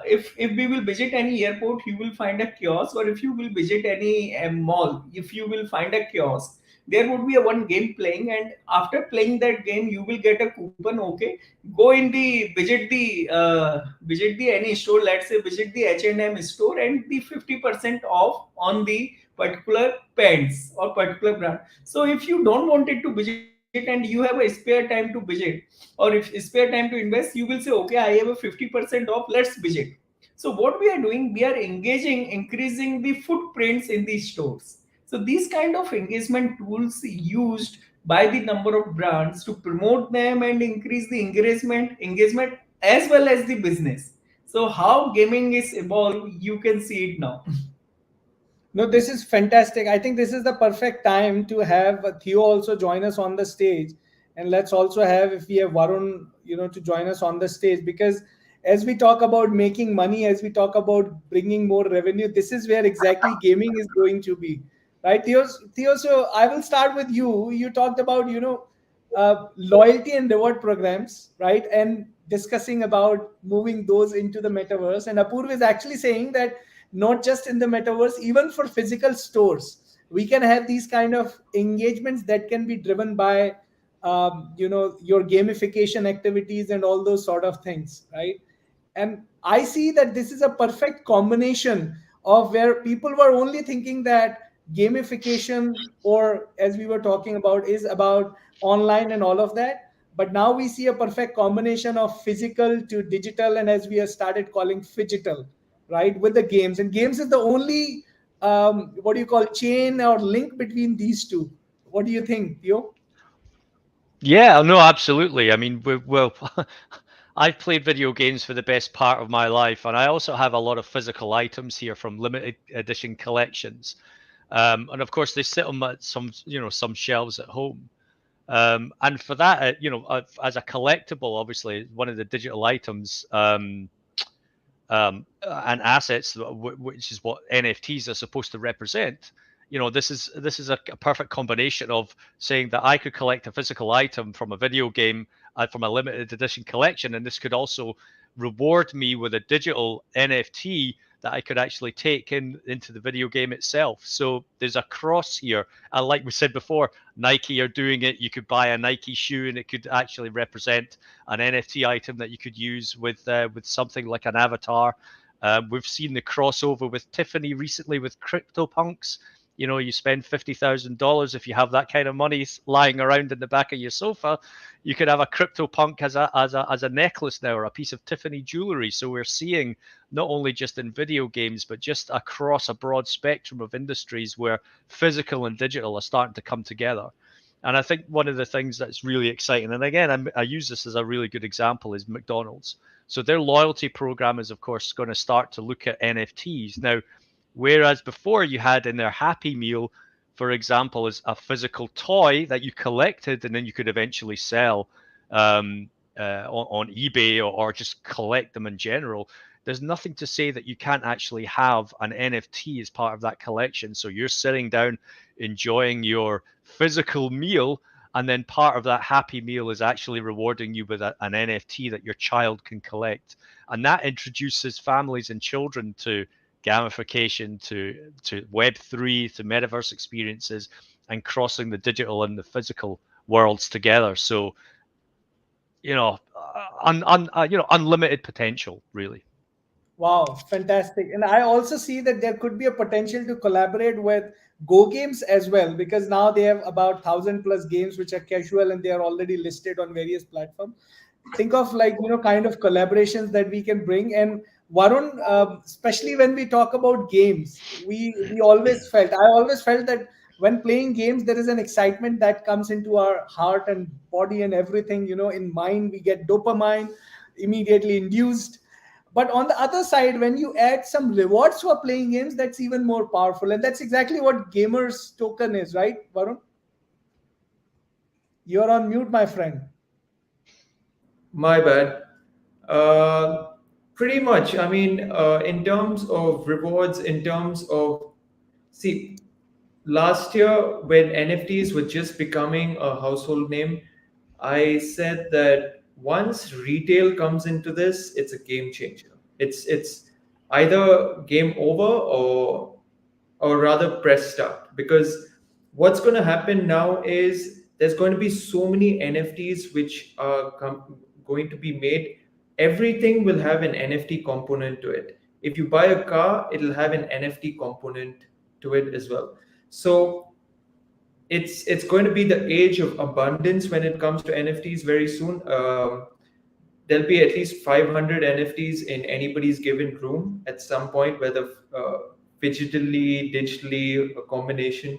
if we will visit any airport, you will find a kiosk, or if you will visit any mall, if you will find a kiosk, there would be a one game playing, and after playing that game you will get a coupon. Okay, go in the visit the any store, let's say visit the H&M store, and the 50% off on the particular pants or particular brand. So if you don't want it to visit and you have a spare time to visit, or if spare time to invest, you will say, okay, I have a 50% off, let's visit. So what we are doing, we are engaging, increasing the footprints in these stores. So these kind of engagement tools used by the number of brands to promote them and increase the engagement as well as the business. So how gaming is evolved, you can see it now. No, this is fantastic. I think this is the perfect time to have Theo also join us on the stage, and let's also have, if we have Varun, to join us on the stage, because as we talk about making money, as we talk about bringing more revenue, this is where exactly gaming is going to be, right, Theo? Theo, so I will start with you. You talked about loyalty and reward programs, right, and discussing about moving those into the metaverse. And Apurv is actually saying that not just in the metaverse, even for physical stores, we can have these kind of engagements that can be driven by your gamification activities and all those sort of things, right? And I see that this is a perfect combination of where people were only thinking that gamification, or as we were talking about, is about online and all of that. But now we see a perfect combination of physical to digital, and as we have started calling phygital, right, with the games. And games is the only what do you call, chain or link between these two. What do you think, Theo? Yeah, no, absolutely. I mean, well, I've played video games for the best part of my life, and I also have a lot of physical items here from limited edition collections. And of course, they sit on some shelves at home. And for that, as a collectible, obviously, one of the digital items and assets, which is what NFTs are supposed to represent. This is a perfect combination of saying that I could collect a physical item from a video game, from a limited edition collection, and this could also reward me with a digital NFT that I could actually take into the video game itself. So there's a cross here. And like we said before, Nike are doing it. You could buy a Nike shoe and it could actually represent an NFT item that you could use with something like an avatar. We've seen the crossover with Tiffany recently with CryptoPunks. You spend $50,000. If you have that kind of money lying around in the back of your sofa, you could have a CryptoPunk as a necklace now, or a piece of Tiffany jewelry. So we're seeing not only just in video games, but just across a broad spectrum of industries where physical and digital are starting to come together. And I think one of the things that's really exciting, and again, I use this as a really good example, is McDonald's. So their loyalty program is, of course, going to start to look at NFTs. Now, whereas before you had in their Happy Meal, for example, is a physical toy that you collected and then you could eventually sell on eBay or just collect them in general. there's nothing to say that you can't actually have an NFT as part of that collection. So you're sitting down enjoying your physical meal, and then part of that happy meal is actually rewarding you with an NFT that your child can collect. And that introduces families and children to gamification, to Web3, to metaverse experiences, and crossing the digital and the physical worlds together. So, unlimited potential, really. Wow, fantastic. And I also see that there could be a potential to collaborate with Go Games as well, because now they have about 1,000+ games which are casual and they are already listed on various platforms. Think of kind of collaborations that we can bring. And Varun, especially when we talk about games, I always felt that when playing games, there is an excitement that comes into our heart and body and everything. In mind, we get dopamine immediately induced. But on the other side, when you add some rewards for playing games, that's even more powerful. And that's exactly what Gamers Token is, right, Varun? You're on mute, my friend. My bad. Pretty much. I mean, in terms of rewards, in terms of, see, last year when NFTs were just becoming a household name, I said that once retail comes into this, it's a game changer. It's either game over or rather press start, because what's going to happen now is there's going to be so many NFTs which are going to be made. Everything will have an NFT component to it. If you buy a car, it'll have an NFT component to it as well. So it's going to be the age of abundance when it comes to NFTs very soon. There'll be at least 500 NFTs in anybody's given room at some point, whether digitally, a combination.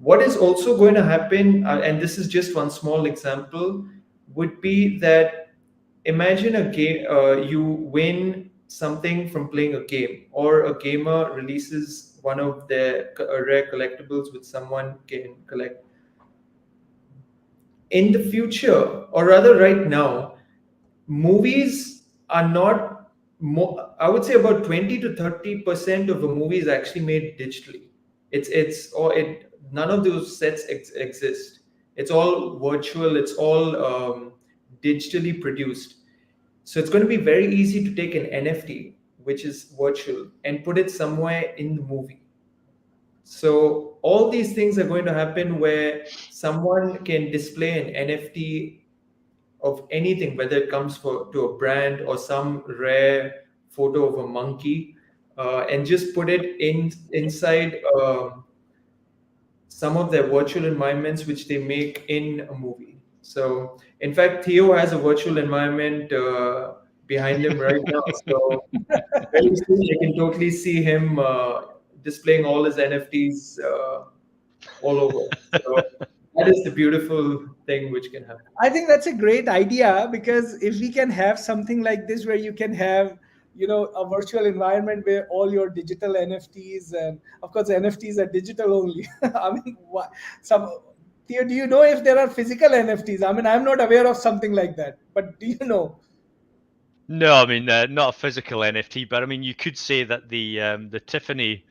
What is also going to happen, and this is just one small example, would be that imagine a game, you win something from playing a game, or a gamer releases one of their rare collectibles which someone can collect. In the future, or rather right now, movies are not I would say about 20 to 30% of a movie is actually made digitally. None of those sets exist. It's all virtual, it's all digitally produced. So it's going to be very easy to take an NFT, which is virtual, and put it somewhere in the movie. So all these things are going to happen where someone can display an NFT of anything, whether it comes to a brand or some rare photo of a monkey, and just put it inside some of their virtual environments which they make in a movie. So in fact, Theo has a virtual environment behind him right now. So very soon you can totally see him displaying all his NFTs all over. So that is the beautiful thing which can happen. I think that's a great idea, because if we can have something like this where you can have a virtual environment where all your digital NFTs, and of course NFTs are digital only. I mean, Theo, do you know if there are physical NFTs? I mean, I'm not aware of something like that, but do you know? No, I mean, not a physical NFT, but I mean, you could say that the Tiffany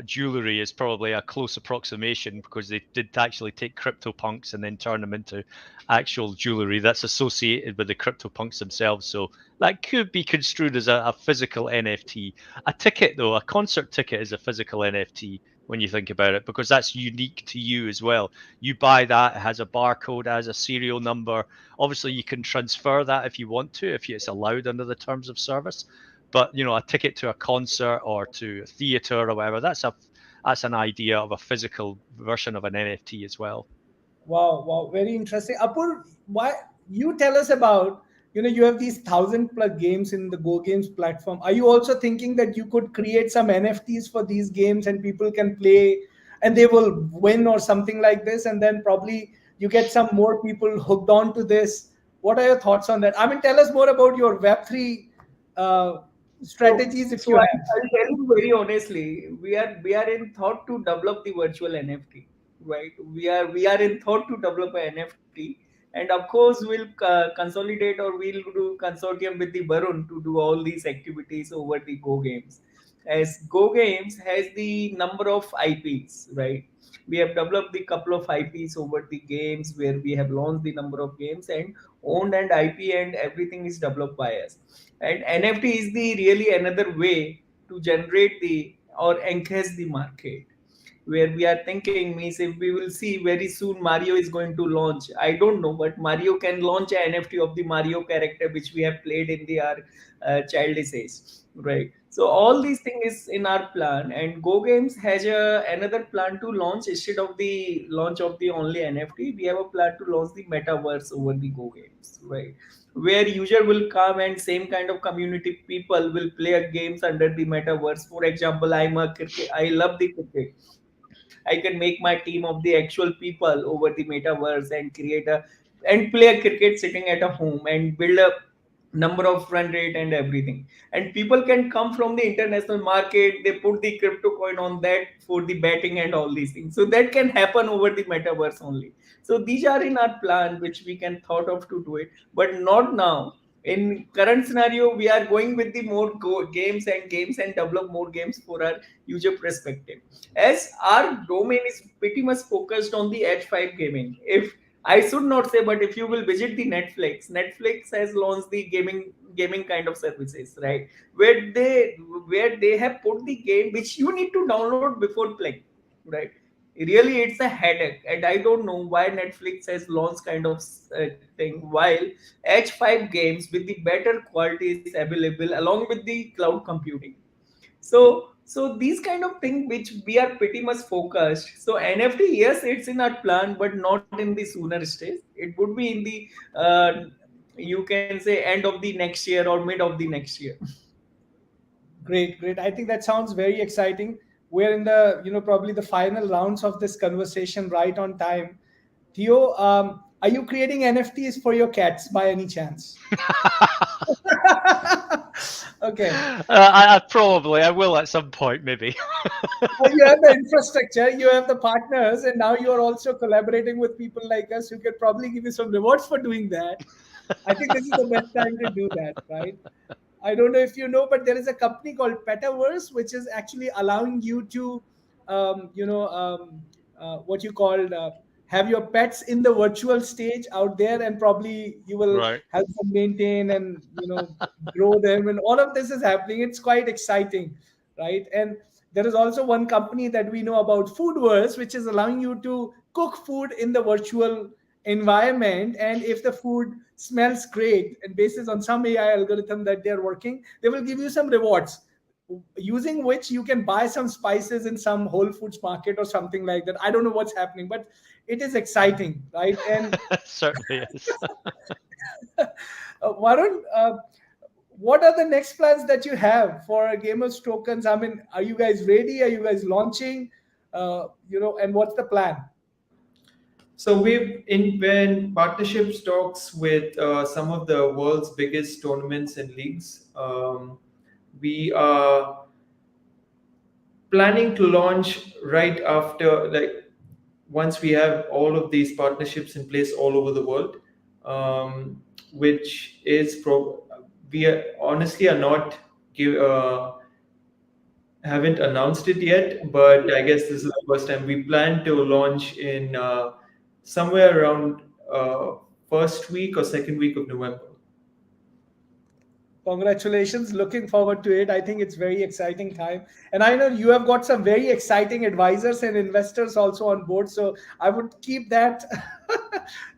jewelry is probably a close approximation, because they did actually take CryptoPunks and then turn them into actual jewelry that's associated with the CryptoPunks themselves. So that could be construed as a physical NFT. A ticket, though, a concert ticket is a physical NFT when you think about it, because that's unique to you as well. You buy that, it has a barcode, it has a serial number. Obviously, you can transfer that if you want to, if it's allowed under the terms of service. But a ticket to a concert or to a theater or whatever, that's an idea of a physical version of an NFT as well. Wow, very interesting. Apur, why you tell us about, you have these 1,000+ games in the Go Games platform. Are you also thinking that you could create some NFTs for these games and people can play and they will win or something like this, and then probably you get some more people hooked on to this? What are your thoughts on that? I mean, tell us more about your Web3 strategies, if you have. I'll tell you very honestly, we are in thought to develop the virtual NFT, right? We are in thought to develop an NFT, and of course we'll consolidate, or we'll do consortium with the Varun to do all these activities over the Go Games, as Go Games has the number of IPs, right? We have developed the couple of IPs over the games, where we have launched the number of games and owned and IP, and everything is developed by us. And NFT is the really another way to generate the or enhance the market, where we are thinking, means if we will see very soon Mario is going to launch, I don't know, but Mario can launch an NFT of the Mario character which we have played in the our childish age, right? So all these things is in our plan, and Go Games has another plan to launch. Instead of the launch of the only NFT, we have a plan to launch the metaverse over the Go Games, right? Where user will come and same kind of community people will play a games under the metaverse. For example, I love the cricket. I can make my team of the actual people over the metaverse and and play a cricket sitting at a home and build a number of run rate and everything. And people can come from the international market, they put the crypto coin on that for the betting and all these things. So that can happen over the metaverse only. So these are in our plan which we can thought of to do it, but not now. In current scenario, we are going with the games and develop more games for our user perspective, as our domain is pretty much focused on the H5 gaming. If I should not say, but if you will visit the Netflix has launched the gaming kind of services, right? Where they have put the game which you need to download before playing, right? Really, it's a headache, and I don't know why Netflix has launched kind of thing, while H5 games with the better quality is available along with the cloud computing. So these kind of thing which we are pretty much focused. So NFT, yes, it's in our plan, but not in the sooner stage. It would be in the you can say end of the next year or mid of the next year. Great, great. I think that sounds very exciting. We're in the, probably the final rounds of this conversation right on time. Theo, are you creating NFTs for your cats by any chance? Okay. I will at some point, maybe. Well, you have the infrastructure, you have the partners, and now you are also collaborating with people like us who could probably give you some rewards for doing that. I think this is the best time to do that, right? I don't know if you know, but there is a company called Petaverse, which is actually allowing you to, what you call have your pets in the virtual stage out there, and probably you will Right. help them maintain and grow them, and all of this is happening. It's quite exciting, right? And there is also one company that we know about, Foodverse, which is allowing you to cook food in the virtual environment, and if the food smells great and basis on some AI algorithm that they're working, they will give you some rewards, using which you can buy some spices in some Whole Foods market or something like that. I don't know what's happening, but it is exciting, right? And Certainly is. Varun, what are the next plans that you have for Gamers Tokens? I mean, are you guys ready? Are you guys launching? And what's the plan? So we're in partnerships talks with some of the world's biggest tournaments and leagues. We are planning to launch right after, like, once we have all of these partnerships in place all over the world, which is we are, honestly are not haven't announced it yet, but I guess this is the first time. We plan to launch in somewhere around first week or second week of November. Congratulations. Looking forward to it. I think it's very exciting time. And I know you have got some very exciting advisors and investors also on board. So I would keep that,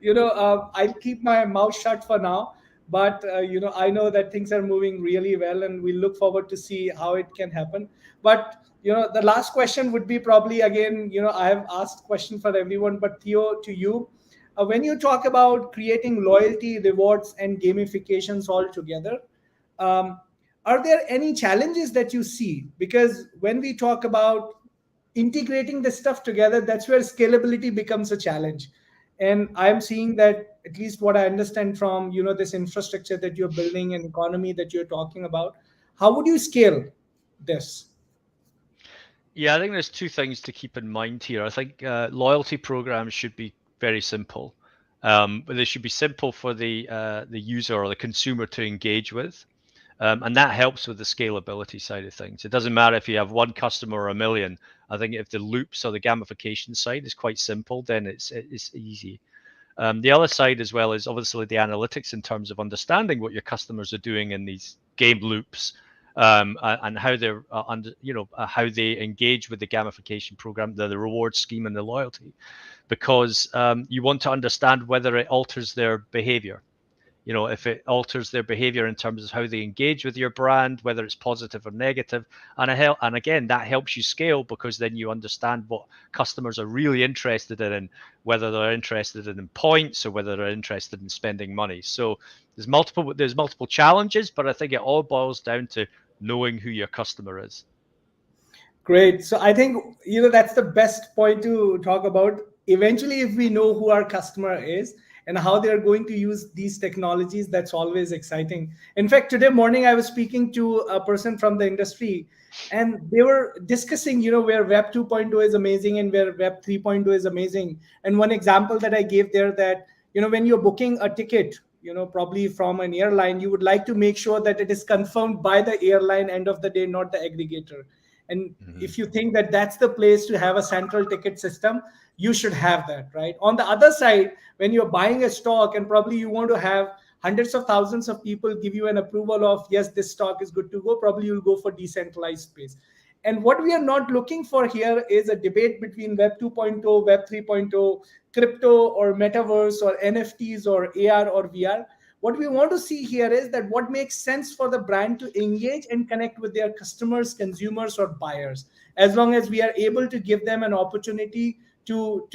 I'll keep my mouth shut for now. But, I know that things are moving really well, and we look forward to see how it can happen. But, the last question would be probably, again, I have asked question for everyone, but Theo, to you, when you talk about creating loyalty, rewards, and gamifications all together, um, are there any challenges that you see? Because when we talk about integrating the stuff together, that's where scalability becomes a challenge. And I'm seeing that, at least what I understand from this infrastructure that you're building and economy that you're talking about, how would you scale this? Yeah, I think there's two things to keep in mind here. I think loyalty programs should be very simple. but they should be simple for the user or the consumer to engage with. And that helps with the scalability side of things. It doesn't matter if you have one customer or a million. I think if the loops or the gamification side is quite simple, then it's easy. The other side as well is obviously the analytics in terms of understanding what your customers are doing in these game loops, and how they're how they engage with the gamification program, the reward scheme, and the loyalty, because you want to understand whether it alters their behavior. If it alters their behavior in terms of how they engage with your brand, whether it's positive or negative. And again, that helps you scale, because then you understand what customers are really interested in, whether they're interested in points or whether they're interested in spending money. So there's multiple challenges, but I think it all boils down to knowing who your customer is. Great. So I think, that's the best point to talk about. Eventually, if we know who our customer is and how they're going to use these technologies, that's always exciting. In fact, today morning, I was speaking to a person from the industry, and they were discussing, where Web 2.0 is amazing and where Web 3.0 is amazing. And one example that I gave there, that, when you're booking a ticket, probably from an airline, you would like to make sure that it is confirmed by the airline end of the day, not the aggregator. And if you think that that's the place to have a central ticket system, you should have that, right? On the other side, when you're buying a stock and probably you want to have hundreds of thousands of people give you an approval of, yes, this stock is good to go, probably you'll go for decentralized space. And what we are not looking for here is a debate between Web 2.0, Web 3.0, crypto or metaverse or NFTs or AR or VR. What we want to see here is that what makes sense for the brand to engage and connect with their customers, consumers, or buyers. As long as we are able to give them an opportunity to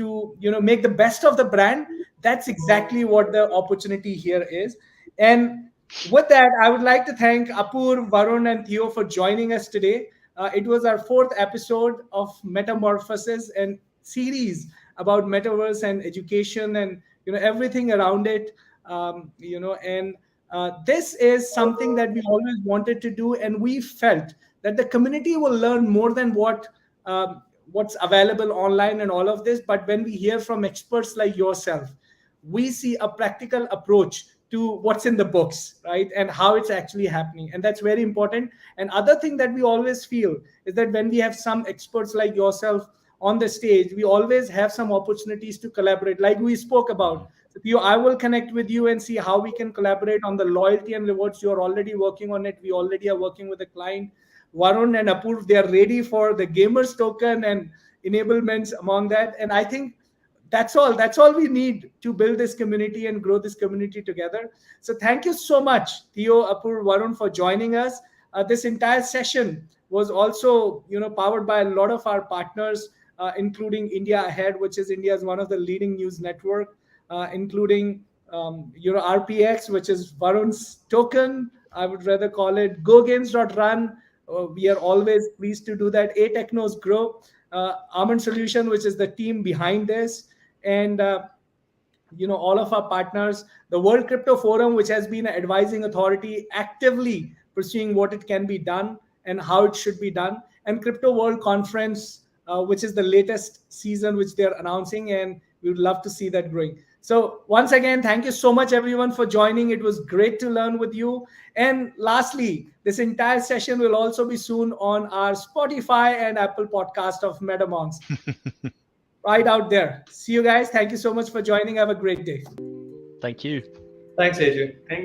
make the best of the brand, that's exactly what the opportunity here is. And with that, I would like to thank Apoorv, Varun, and Theo for joining us today. It was our 4th episode of Metamorphosis and series about metaverse and education and everything around it. This is something that we always wanted to do, and we felt that the community will learn more than what's available online and all of this. But when we hear from experts like yourself, we see a practical approach to what's in the books, right? And how it's actually happening. And that's very important. And other thing that we always feel is that when we have some experts like yourself on the stage, we always have some opportunities to collaborate, like we spoke about. So I will connect with you and see how we can collaborate on the loyalty and rewards. You're already working on it. We already are working with a client. Varun and Apoorv, they are ready for the gamers token and enablements among that. And I think that's all we need to build this community and grow this community together. So thank you so much, Theo, Apoorv, Varun, for joining us. This entire session was also powered by a lot of our partners, including India Ahead, which is India's one of the leading news network, including RPX, which is Varun's token. I would rather call it GoGames.run. We are always pleased to do that. A-Technos Grow, Almond Solution, which is the team behind this, and all of our partners, the World Crypto Forum, which has been an advising authority, actively pursuing what it can be done and how it should be done, and Crypto World Conference, which is the latest season which they're announcing, and we would love to see that growing. So once again, thank you so much, everyone, for joining. It was great to learn with you. And lastly, this entire session will also be soon on our Spotify and Apple podcast of MetaMonks. Right out there. See you guys. Thank you so much for joining. Have a great day. Thank you. Thanks, Adrian. Thank